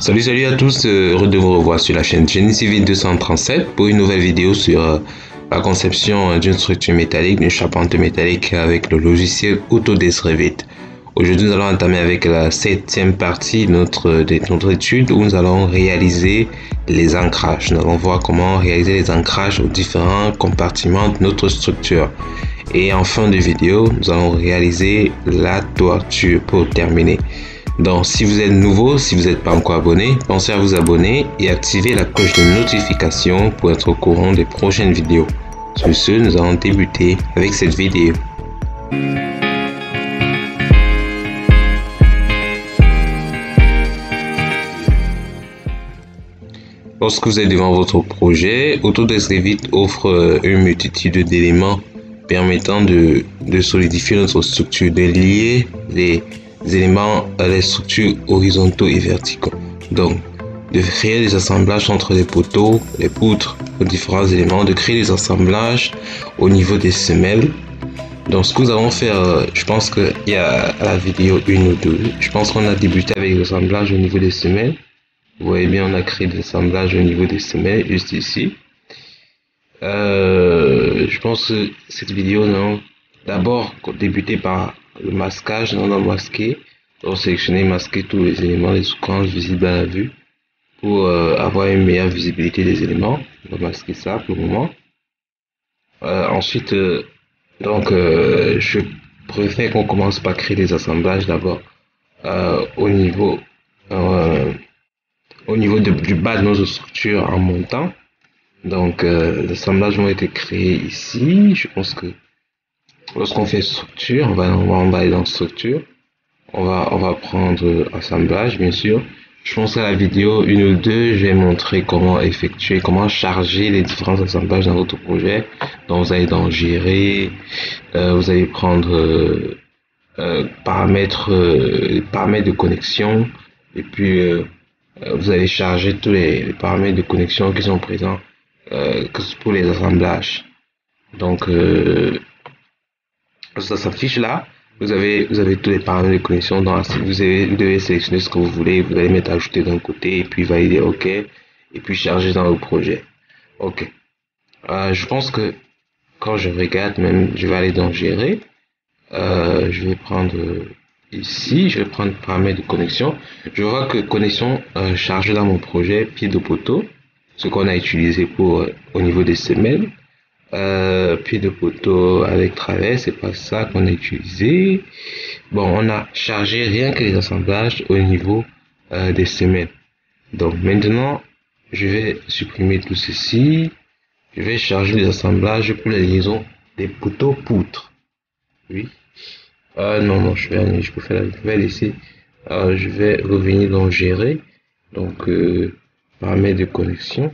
Salut à tous, heureux de vous revoir sur la chaîne GenieCivil 237 pour une nouvelle vidéo sur la conception d'une structure métallique, d'une charpente métallique avec le logiciel Autodesk Revit. Aujourd'hui, nous allons entamer avec la 7e partie de notre étude où nous allons réaliser les ancrages. Nous allons voir comment réaliser les ancrages aux différents compartiments de notre structure. Et en fin de vidéo, nous allons réaliser la toiture pour terminer. Donc, si vous êtes nouveau, si vous n'êtes pas encore abonné, pensez à vous abonner et activer la cloche de notification pour être au courant des prochaines vidéos. Sur ce, nous allons débuter avec cette vidéo. Lorsque vous êtes devant votre projet, Autodesk Revit offre une multitude d'éléments permettant de solidifier notre structure, de lier les éléments à les structures horizontaux et verticaux. Donc, de créer des assemblages entre les poteaux, les poutres, aux différents éléments, de créer des assemblages au niveau des semelles. Donc, ce que nous allons faire, je pense qu'il y a la vidéo 1 ou 2, je pense qu'on a débuté avec les assemblages au niveau des semelles. Vous voyez bien, on a créé des assemblages au niveau des semelles, juste ici. Je pense que cette vidéo, non, d'abord débuter par le masquage. On a masqué, on sélectionner, masquer tous les éléments, les sequences visibles à la vue pour avoir une meilleure visibilité des éléments. On va masquer ça pour le moment. Ensuite, je préfère qu'on commence par créer des assemblages d'abord au niveau du bas de nos structures en montant. Donc, les assemblages vont être créés ici. Je pense que lorsqu'on fait structure, on va aller dans structure. On va prendre assemblage, bien sûr. Je pense qu'à la vidéo 1 ou 2, je vais montrer comment charger les différents assemblages dans votre projet. Donc, vous allez dans gérer, vous allez prendre paramètres de connexion, et puis vous allez charger tous les paramètres de connexion qui sont présents pour les assemblages. Donc, ça s'affiche là. Vous avez tous les paramètres de connexion. Vous devez sélectionner ce que vous voulez. Vous allez mettre ajouter d'un côté et puis valider OK. Et puis charger dans le projet. OK. Je pense que quand je regarde, même, je vais aller dans gérer. Je vais prendre ici. Je vais prendre paramètres de connexion. Je vois que connexion chargée dans mon projet, pied de poteau. Ce qu'on a utilisé pour au niveau des semelles. Pied de poteau avec travers, c'est pas ça qu'on a utilisé. Bon, on a chargé rien que les assemblages au niveau des semelles. Donc maintenant, je vais supprimer tout ceci. Je vais charger les assemblages pour les liaisons des poteaux poutres. Oui. Non, je vais laisser. Je vais revenir dans gérer. Donc paramètres de connexion.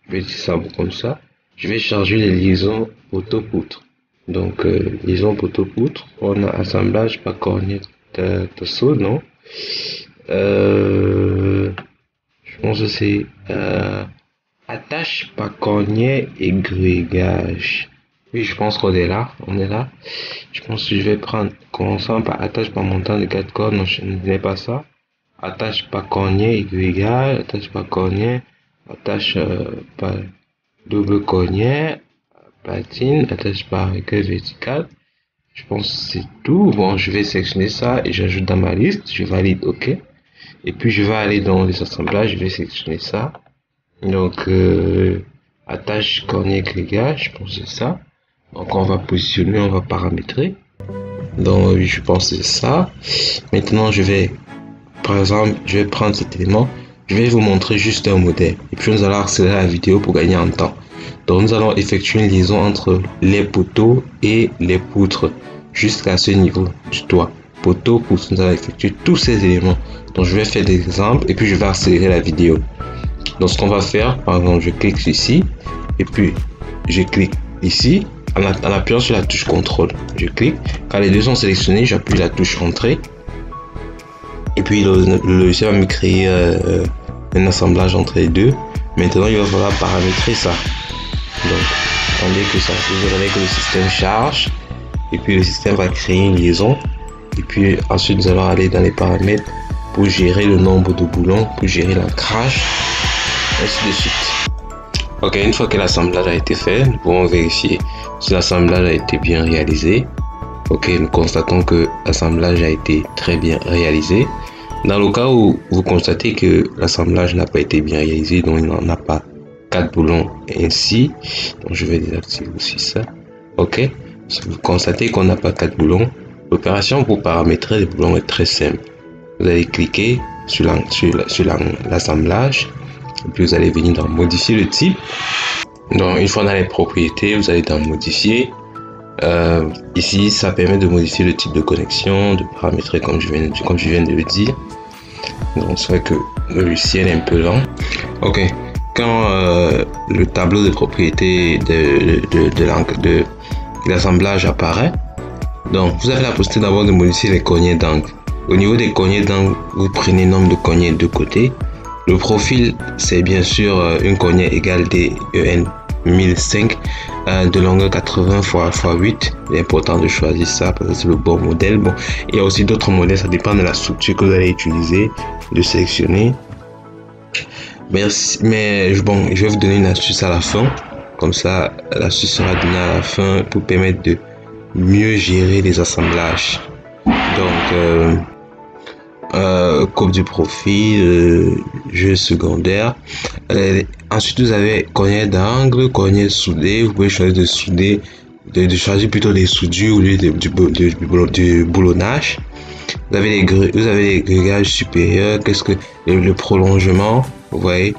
Je vais dire ça comme ça. Je vais charger les liaisons poteau-poutre. Donc, liaison poteau-poutre. On a assemblage par cornier tasseau, non? Je pense que c'est attache par cornier et grillage. Oui, je pense qu'on est là. On est là. Je pense que je vais prendre, commençant par attache par montant de 4 cordes. Non, je n'ai pas ça. Attache par cornier et grillage. Attache par cornier. Attache par double cornier, platine, attache par écueil vertical. Je pense que c'est tout. Bon, je vais sélectionner ça et j'ajoute dans ma liste. Je valide OK. Et puis je vais aller dans les assemblages. Je vais sélectionner ça. Donc attache cornier grillage. Je pense que c'est ça. Donc on va positionner, on va paramétrer. Donc je pense que c'est ça. Maintenant par exemple, je vais prendre cet élément. Je vais vous montrer juste un modèle et puis nous allons accélérer la vidéo pour gagner en temps. Donc nous allons effectuer une liaison entre les poteaux et les poutres jusqu'à ce niveau du toit. Poteau, poutre, nous allons effectuer tous ces éléments. Donc je vais faire des exemples et puis je vais accélérer la vidéo. Donc ce qu'on va faire, par exemple, je clique ici et puis je clique ici en appuyant sur la touche contrôle. Je clique. Quand les deux sont sélectionnés, j'appuie la touche entrée. Et puis le logiciel va me créer un assemblage entre les deux. Maintenant, il va falloir paramétrer ça. Donc, attendez que le système charge. Et puis le système va créer une liaison. Et puis ensuite, nous allons aller dans les paramètres pour gérer le nombre de boulons, pour gérer l'ancrage, ainsi de suite. Ok, une fois que l'assemblage a été fait, nous pouvons vérifier si l'assemblage a été bien réalisé. Ok, nous constatons que l'assemblage a été très bien réalisé. Dans le cas où vous constatez que l'assemblage n'a pas été bien réalisé, donc il n'en a pas 4 boulons ainsi, donc je vais désactiver aussi ça. Ok, si vous constatez qu'on n'a pas 4 boulons, l'opération pour paramétrer les boulons est très simple. Vous allez cliquer sur l'assemblage et puis vous allez venir dans modifier le type. Donc une fois dans les propriétés, vous allez dans modifier. Ici, ça permet de modifier le type de connexion, de paramétrer comme je viens de le dire. Donc c'est vrai que le logiciel est un peu lent. Ok, quand le tableau de propriétés de l'assemblage apparaît, donc vous avez la possibilité d'abord de modifier les cognets d'angle. Au niveau des cognets d'angle, vous prenez le nombre de cognets de côté. Le profil, c'est bien sûr une cognée égale DEN 1005 de longueur 80 x 8. Il est important de choisir ça parce que c'est le bon modèle. Bon, il y a aussi d'autres modèles, ça dépend de la structure que vous allez utiliser, de sélectionner. Mais bon, je vais vous donner une astuce à la fin. Comme ça, l'astuce sera donnée à la fin pour permettre de mieux gérer les assemblages. Donc, coupe du profil, jeu secondaire. Ensuite, vous avez cognet d'angle, cognet soudé. Vous pouvez choisir de souder, de choisir plutôt des soudures au lieu du boulonnage. Vous avez les grillages supérieurs. Qu'est-ce que le prolongement, vous voyez,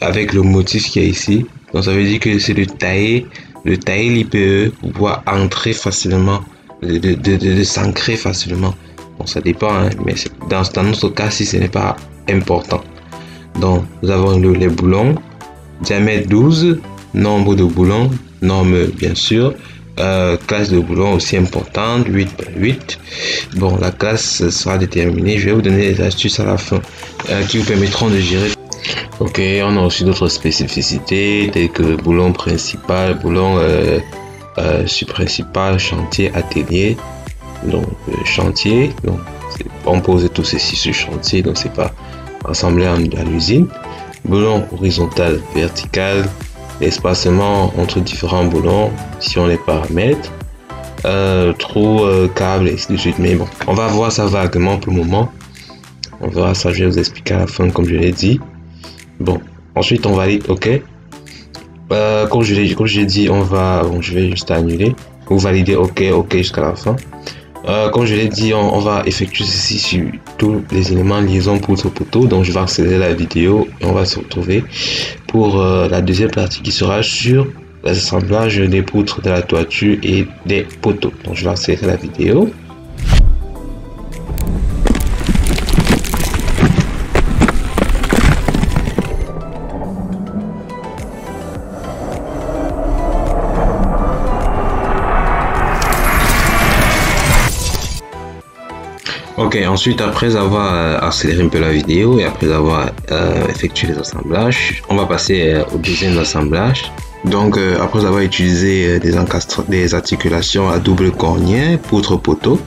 avec le motif qui est ici. Donc ça veut dire que c'est de tailler l'IPE pour pouvoir entrer facilement, de s'ancrer facilement. Bon, ça dépend, hein, mais dans notre cas, si ce n'est pas important. Donc, nous avons les boulons, diamètre 12, nombre de boulons, norme bien sûr, classe de boulons aussi importante, 8x8. Bon, la classe sera déterminée. Je vais vous donner des astuces à la fin qui vous permettront de gérer. Ok, on a aussi d'autres spécificités telles que le boulon principal, boulon principal, chantier, atelier. Donc chantier, donc on pose tout ceci sur chantier, donc c'est pas assemblé à l'usine. Boulon horizontal, vertical, l'espacement entre différents boulons si on les paramètre, trou, câble, et ainsi de suite. Mais bon, on va voir ça vaguement pour le moment. On verra ça, je vais vous expliquer à la fin comme je l'ai dit. Bon, ensuite on valide OK. Comme je l'ai dit, je vais juste annuler. Vous validez OK jusqu'à la fin. Comme je l'ai dit, on va effectuer ceci sur tous les éléments liaison poutre poteau. Donc je vais accélérer la vidéo et on va se retrouver pour la deuxième partie qui sera sur l'assemblage des poutres de la toiture et des poteaux. Donc je vais accélérer la vidéo. Ok, ensuite après avoir accéléré un peu la vidéo et après avoir effectué les assemblages, on va passer au deuxième assemblage. Donc après avoir utilisé des articulations à double cornier, poutre poteau,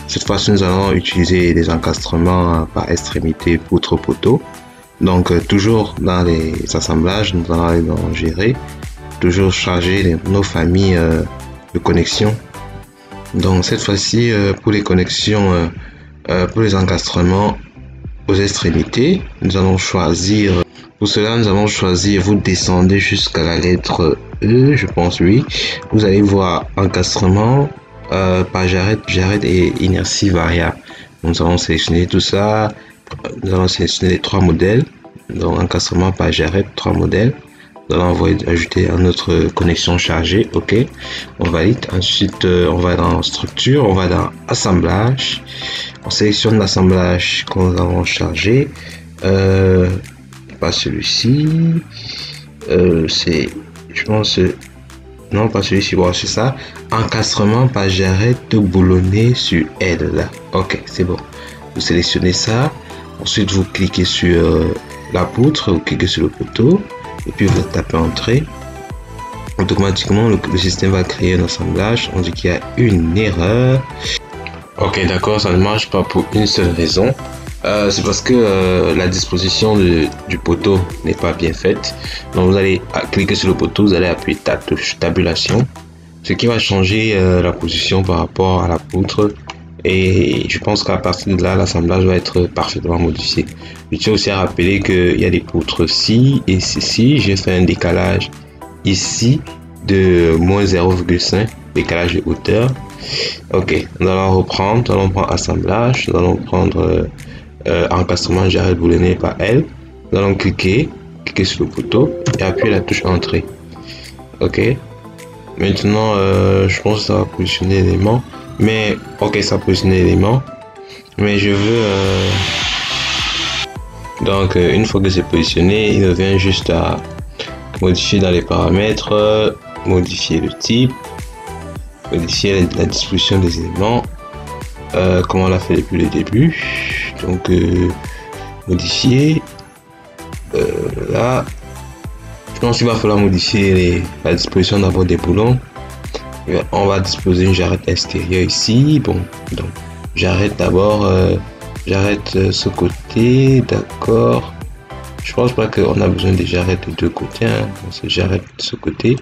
cette fois-ci nous allons utiliser des encastrements par extrémité poutre poteau. Donc toujours dans les assemblages, nous allons aller dans gérer, toujours charger nos familles de connexions. Donc cette fois-ci pour les connexions pour les encastrements aux extrémités, nous allons choisir, pour cela nous allons choisir, vous descendez jusqu'à la lettre E, je pense oui, vous allez voir encastrement par jarrette et inertie variable. Nous allons sélectionner tout ça, nous allons sélectionner les 3 modèles, donc encastrement par jarrette, 3 modèles. Nous allons ajouter à notre connexion chargée, ok, on valide. Ensuite on va dans structure, on va dans assemblage, on sélectionne l'assemblage qu'on nous avons chargé, pas celui-ci, c'est, je pense, non pas celui-ci, bon c'est ça, encastrement par jarrette boulonnée sur L là, ok c'est bon, vous sélectionnez ça, ensuite vous cliquez sur la poutre, vous cliquez sur le poteau, et puis vous tapez entrée. Automatiquement le système va créer un assemblage. On dit qu'il y a une erreur. Ok, d'accord, ça ne marche pas pour une seule raison. C'est parce que la disposition du poteau n'est pas bien faite. Donc vous allez cliquer sur le poteau, vous allez appuyer ta touche tabulation, ce qui va changer la position par rapport à la poutre. Et je pense qu'à partir de là, l'assemblage va être parfaitement modifié. Je tiens aussi à rappeler qu'il y a des poutres ci et ci. J'ai fait un décalage ici de moins 0,5, décalage de hauteur. Ok, nous allons reprendre, nous allons prendre assemblage, nous allons prendre encastrement jarrette boulonné par L. Nous allons cliquer sur le poteau et appuyer la touche entrée. Ok, maintenant je pense que ça va positionner l'élément. Mais ok, ça a positionné l'élément. Mais je veux donc une fois que c'est positionné, il revient juste à modifier dans les paramètres, modifier le type, modifier la disposition des éléments, comme on l'a fait depuis le début. Donc modifier là. Je pense qu'il va falloir modifier la disposition d'abord des boulons. On va disposer une jarrette extérieure ici. Bon, donc j'arrête d'abord, j'arrête ce côté, d'accord. Je pense pas qu'on a besoin de jarrettes de deux côtés. Hein. J'arrête ce côté.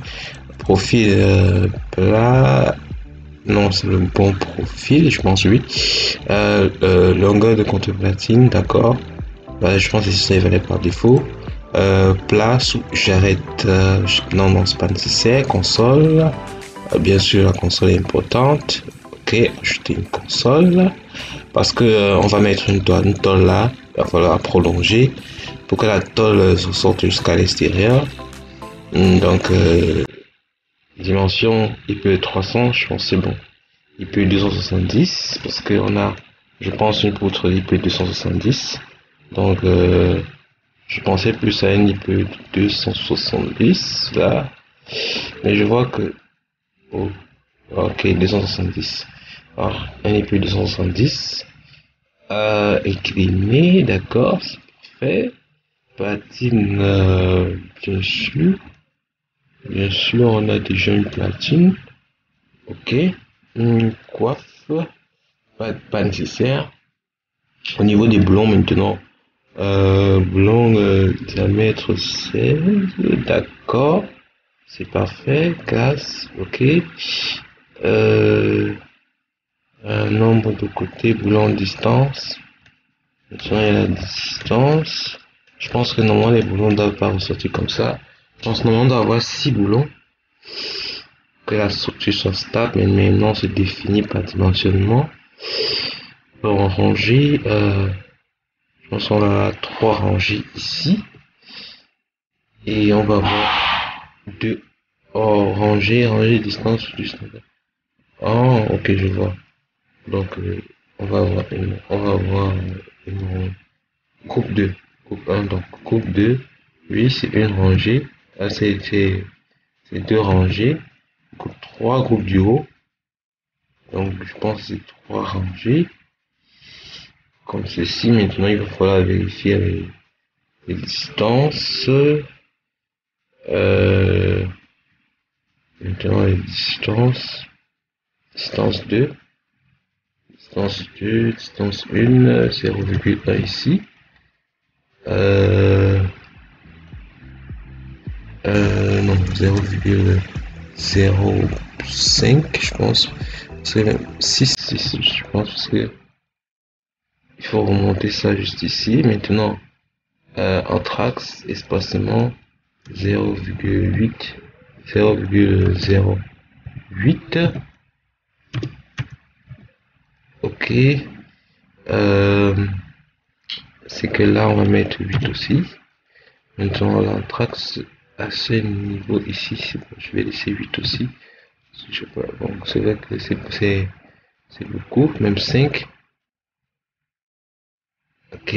Profil plat. Non, c'est le bon profil, je pense, oui. Longueur de contreblatine, d'accord. Je pense que ça valait par défaut. Plat, j'arrête. Non, non, c'est pas nécessaire. Console. Bien sûr, la console est importante. Ok, ajouter une console. Parce que on va mettre une tôle là. Il va falloir prolonger pour que la tôle se sorte jusqu'à l'extérieur. Donc, dimension IP 300, je pense que c'est bon. IP 270, parce qu'on a, je pense, une poutre IP 270. Donc, je pensais plus à une IP 270 là. Mais je vois que, oh, ok, 270. Alors, un IP 270. Éclimé, d'accord, c'est parfait. Platine, bien sûr. Bien sûr, on a déjà une platine. Ok. Une coiffe. Pas nécessaire. Au niveau des blonds maintenant. Blond diamètre 16. D'accord. C'est parfait. Classe. Ok. Un nombre de côtés. Blond distance. Maintenant, il y a la distance. Je pense que normalement, les boulons ne doivent pas ressortir comme ça. Je pense que normalement, on doit avoir 6 boulons. Que la structure soit stable, mais maintenant, c'est défini par dimensionnement. En rangée, je pense qu'on a 3 rangées ici. Et on va avoir 2 rangée, distance, distance. Oh, ok, je vois. Donc, on va avoir une groupe 2. Groupe 1, donc groupe 2. Oui, c'est une rangée. Là, c'est deux rangées. Groupe 3, groupe du haut. Donc, je pense que c'est 3 rangées. Comme ceci, maintenant, il va falloir vérifier les distances. Maintenant, les distances. Distance 2. Distance 2, distance 1, 0,1 ici. Non, 0,05, je pense. C'est même 6, je pense, parce que il faut remonter ça juste ici. Maintenant, entre axes, espacement 0,8, 0,08. Ok. C'est que là, on va mettre 8 aussi. Maintenant, l'anthrax à ce niveau ici, je vais laisser 8 aussi. Je sais pas, bon, c'est vrai que c'est beaucoup, même 5. Ok,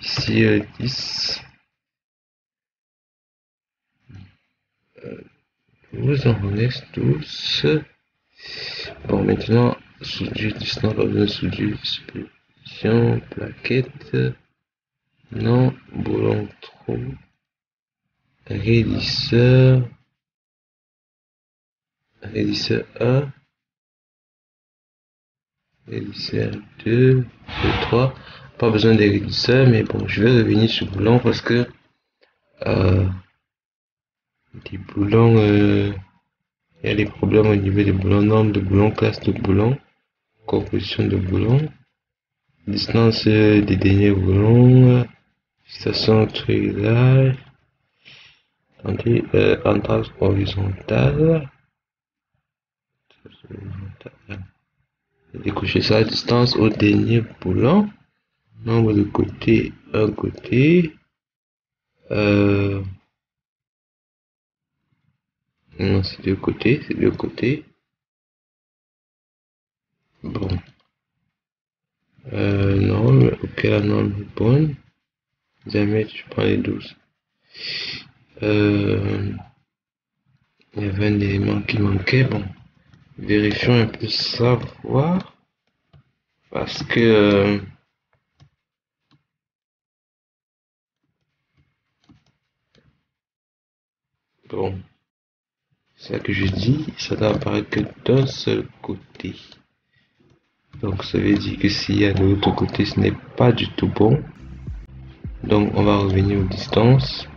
ici 10. Vous en laisse tous. Bon, maintenant, soudure distance, pas besoin de soudure, disposition, plaquette. Non, boulon trop. Raidisseur. Raidisseur 1. Régisseur 2, 3. Pas besoin des régisseurs, mais bon, je vais revenir sur boulon parce que des boulons, il y a des problèmes au niveau des boulons, nombre de boulons, classe de boulons, composition de boulons, distance des derniers boulons, fixation triangulaire, entrave horizontale, décocher ça, distance au dernier boulon, nombre de côtés, un côté, non, c'est deux côtés, c'est deux côtés. Bon. Norme, ok, la norme est bonne. Diamètre, je prends les 12. Il y avait un élément qui manquait. Bon, vérifions un peu savoir. Parce que bon, c'est ça que je dis, ça doit apparaître que d'un seul côté. Donc ça veut dire que s'il y a de l'autre côté, ce n'est pas du tout bon. Donc on va revenir aux distances.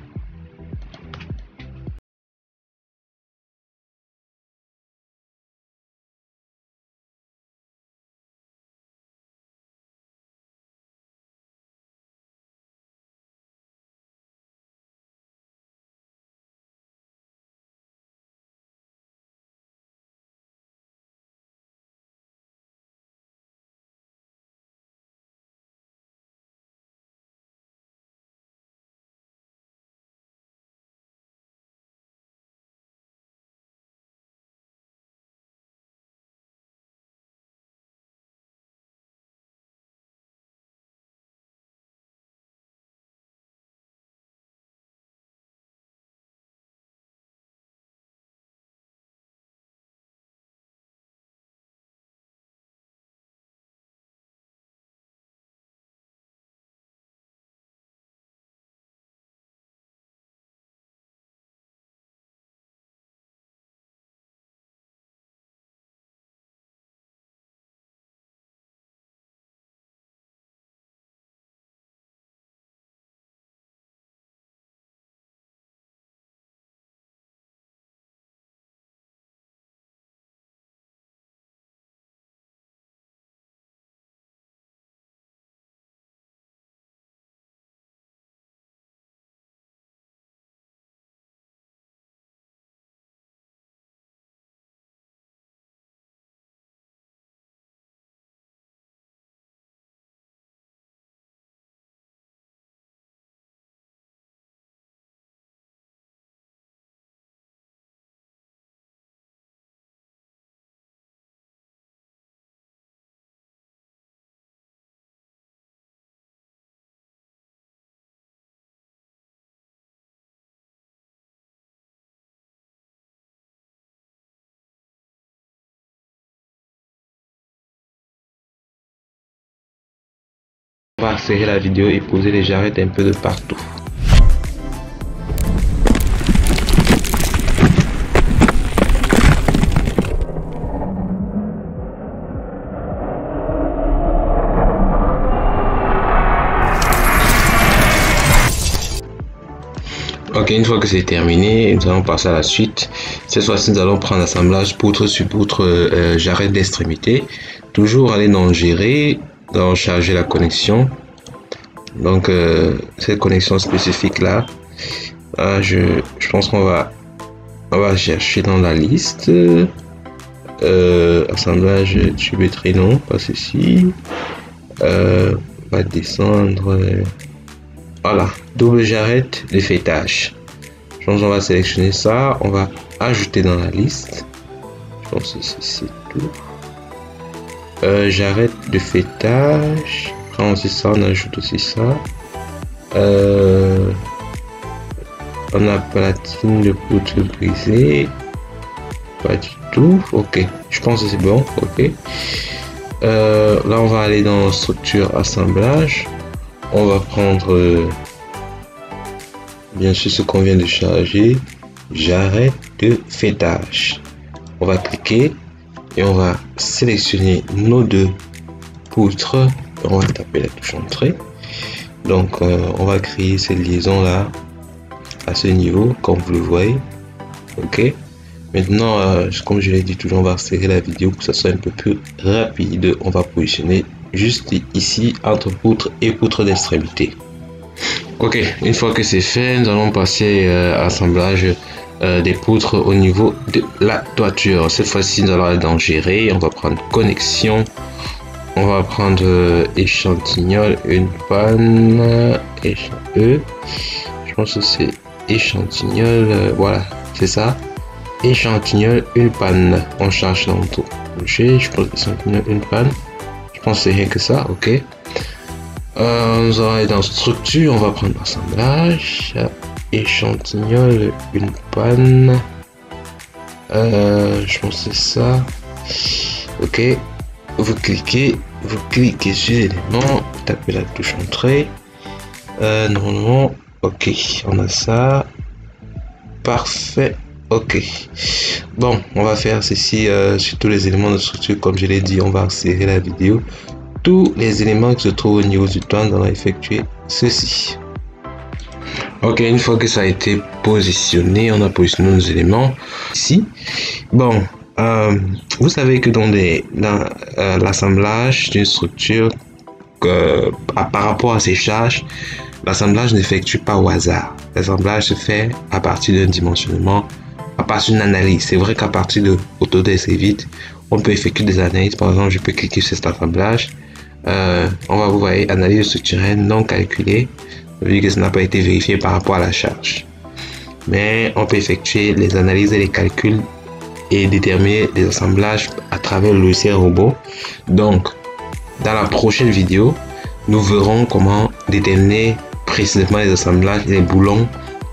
On va accélérer la vidéo et poser les jarrettes un peu de partout. Ok, une fois que c'est terminé, nous allons passer à la suite. Cette fois-ci, nous allons prendre l'assemblage poutre sur poutre, jarrette d'extrémité. Toujours aller dans gérer, dans charger la connexion. Donc, cette connexion spécifique là, je pense qu'on va chercher dans la liste. Assemblage tuyauterie, non, pas ceci. On va descendre. Voilà, double jarrette de fêtage. Je pense qu'on va sélectionner ça. On va ajouter dans la liste. Je pense que c'est tout. Jarrette de fêtage. Prends aussi ça, on ajoute aussi ça. On a platine de poutre brisée. Pas du tout. Ok, je pense que c'est bon. Ok. Là, on va aller dans structure assemblage. On va prendre bien sûr ce qu'on vient de charger, jarrette de fêtage. On va cliquer et on va sélectionner nos deux poutre. On va taper la touche entrée. Donc on va créer cette liaison là à ce niveau, comme vous le voyez. Ok. Maintenant, comme je l'ai dit toujours, on va serrer la vidéo pour que ça soit un peu plus rapide. On va positionner juste ici entre poutre et poutre d'extrémité. Ok, une fois que c'est fait, nous allons passer à l'assemblage des poutres au niveau de la toiture. Cette fois-ci, nous allons aller dans gérer. On va prendre connexion. On va prendre échantillon, une panne. Je pense que c'est échantillon. Voilà, c'est ça. Échantillon, une panne. On cherche dans tout. Je pense échantillon, une panne. Je pense que c'est rien que ça. Ok. Nous allons aller dans structure, on va prendre assemblage, échantillon, une panne, je pense que c'est ça. Ok, vous cliquez sur l'élément, vous tapez la touche entrée. Normalement, ok, on a ça, parfait. Ok, bon, on va faire ceci sur tous les éléments de structure. Comme je l'ai dit, on va accélérer la vidéo. Tous les éléments qui se trouvent au niveau du toit, nous allons effectuer ceci. Ok, une fois que ça a été positionné, on a positionné nos éléments ici. Bon, vous savez que dans l'assemblage d'une structure, par rapport à ses charges, l'assemblage n'effectue pas au hasard. L'assemblage se fait à partir d'un dimensionnement, à partir d'une analyse. C'est vrai qu'à partir de Autodesk Revit, on peut effectuer des analyses. Par exemple, je peux cliquer sur cet assemblage. On va vous voyez analyse structurelle non calculée, vu que ça n'a pas été vérifié par rapport à la charge. Mais on peut effectuer les analyses et les calculs et déterminer les assemblages à travers le logiciel robot. Donc, dans la prochaine vidéo, nous verrons comment déterminer précisément les assemblages, les boulons,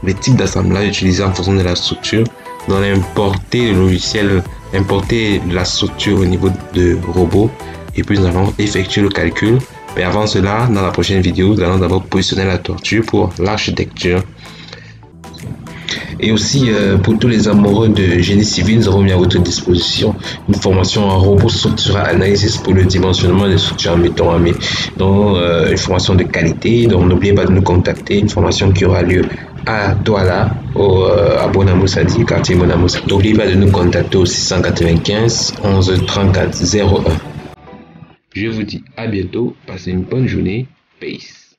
les types d'assemblages utilisés en fonction de la structure. Donc, importer le logiciel, importer la structure au niveau de robot. Et puis nous allons effectuer le calcul. Mais avant cela, dans la prochaine vidéo, nous allons d'abord positionner la toiture pour l'architecture. Et aussi, pour tous les amoureux de génie civil, nous avons mis à votre disposition une formation en robot structural analysis pour le dimensionnement des structures en béton armé. Donc, une formation de qualité. Donc, n'oubliez pas de nous contacter. Une formation qui aura lieu à Douala, à Bonamoussadi, quartier Bonamoussadi. N'oubliez pas de nous contacter au 695 11 34 01. Je vous dis à bientôt, passez une bonne journée, peace.